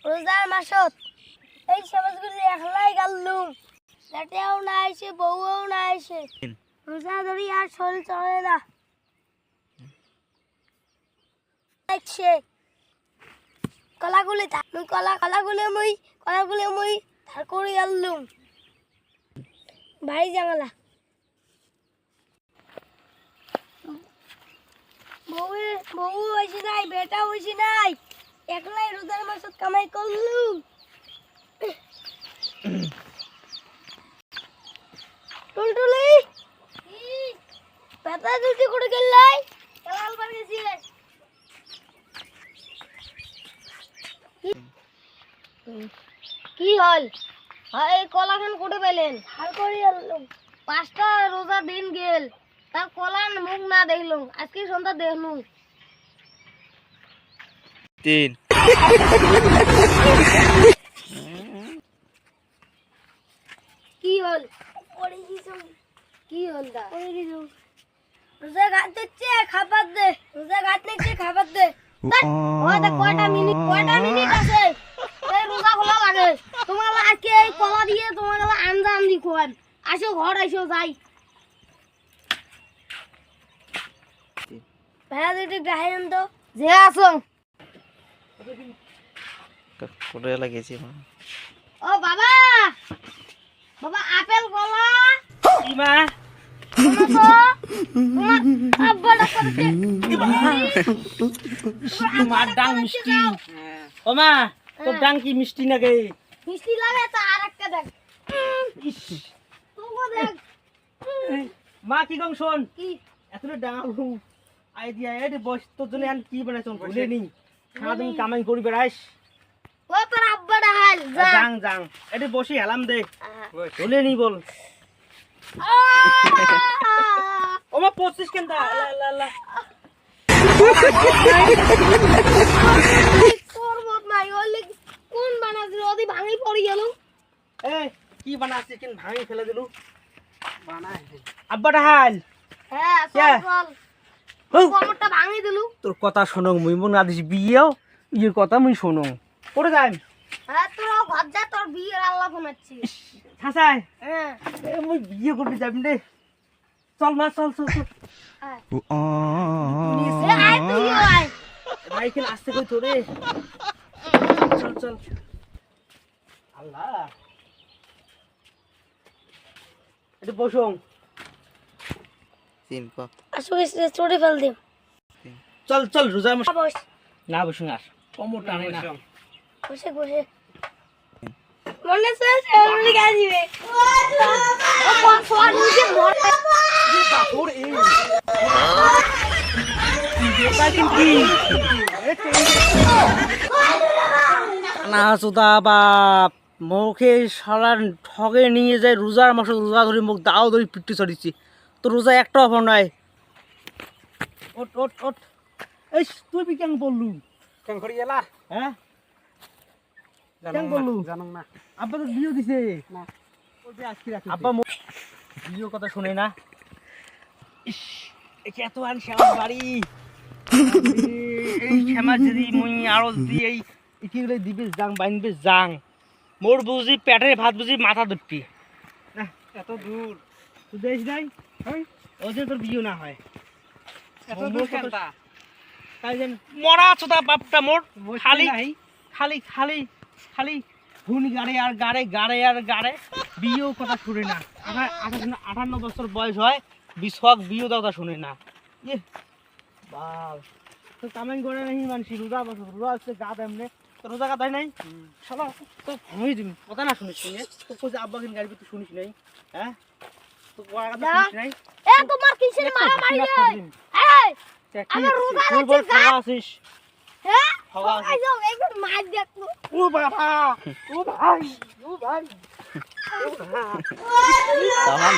রোজার মাসত এই সমাজগুলি একলাই গাললুম যাতেও না আইসে বউও না আইসে রোজা ধরি আর শরীর চলে না আইছে কলাগুলি মুই ধার করে আনলুম ভাই জামালা বউ হয়েছে নাই বেটা হয়েছে নাই একলাই রোজার মাসত কামাই করলুম টুলটুলি পেটা দুটি করে গেলাই কালাল বার গেছি কি হল এই কলাখান কোটে পেলেন হাল করি আনলুম 5টা রোজা দিন গেল তার কলান মুখ না দেখলুম আজকে সন্ধ্যা দেখলুম 3 কি হল পড়ে গেছো কি হল দা পড়ে গেছো রোজা গাইতেছে খাবার দে রোজা গাইতেছে খাবার দে ওই দা কয়টা মিনিট আছে এই রোজা খোলা লাগে তোমার আজকে এই কলা দিয়ে তোমার আঞ্জা আমদি খোয়ান আসো ঘর আইসো যাই ভাড়া দুটি গাহেন তো যে আসো কোটে লাগিয়েছি ও বাবা বাবা আপেল কলা কি মা মার ডাং মিষ্টি ও মা তোর ডাং কি মিষ্টি নাকি মিষ্টি লাগে তো আরেকটা দেখ তোকে দেখ মা কি গং শোন কি এতটা ডাঙালু আইডিয়া এডি বস তোর জন্য আন কি বানাইছ ভুলে নি সারাদিন কামাই করি বেড়াইস ও তোর আব্বাটা হাল যা যাং এডি বসি হেলাম দে ভুলে নি বল ও মা 25 কেনটা লা তোর মত নাই ওলি কোন বানাছিল ওদি ভাঙি পড়ি গেল এ কি বানাছিস কেন ভাঙি ফেলে দিলু বানাই আব্বাটা হাল হ্যাঁ চল কমরটা ভাঙি দিলু তোর কথা শোনো মুই মন আদিস বিয়েও ইয়ের কথা মুই শোনো পড়ে যাই হ্যাঁ তোর ঘর যা তোর বিয়ের আল্লাহ ফোনাচ্ছি হাসাই হ্যাঁ মুই বিয়ে করতে যাবি রে চল মা চল আয় তুই আয় ভাই কেন আসতে কই তোরে চল আল্লাহ এটা বসং আসো চড়ে ফেল দে চল রোজা বস না বসুন আর কমর টানে না বসে মনে সামনে গা দিবে ও ফোন নিচে মরে তোর এই এটা কি না সুদা বাপ মুখে সারান ঠগে নিয়ে যায় রোজার মাসে রোজা ধরে মুখ দাও ধরে পিট্টি চড়িছি তো রোজা একটা অফার নাই ওট এই তুই বি কেন বললু কেন করি এলা হ্যাঁ কেন বললু জানো না আব্বা তো বিয়ে দিছে না ওই আজকে রাখি আব্বা বিয়ে কথা শুনে না ইস এত আন শ্যামার বাড়ি এই শ্যামার যদি মুই আরো দি এই ইকিগুলো দিবে যাং বাইনবে যাং মোর বুঝি পেটের ভাত বুঝি মাথা দুটি এত দূর তুই দেশ নাই ওদের তোর বিয়ে না হয় এত দূর কেনটা তাই যেন মরা চোদা বাপটা মোর খালি ঘুনি গাড়ে বিয়েও কথা শুনে না 58 বছর বয়স হয় বিশক বিয়ে কথা শুনে না ইয়ে বাপ তো কামাই করে নাই মানসি রোজা আছে গা এমনে রোজা গাদাই নাই শালা তো ভাঙই দিম কথা না শুনিস তুই তো কইছে আব্বা কিন গাড়ি তুই শুনিস নাই হ্যাঁ তো কোয়া কথা শুনিস নাই এ তোমার কিসের মারামারি এই আমার রোজা আছিস হ্যাঁ খাওয়া যাও একবার মার দেখো ও বাবা ও ভাই দামান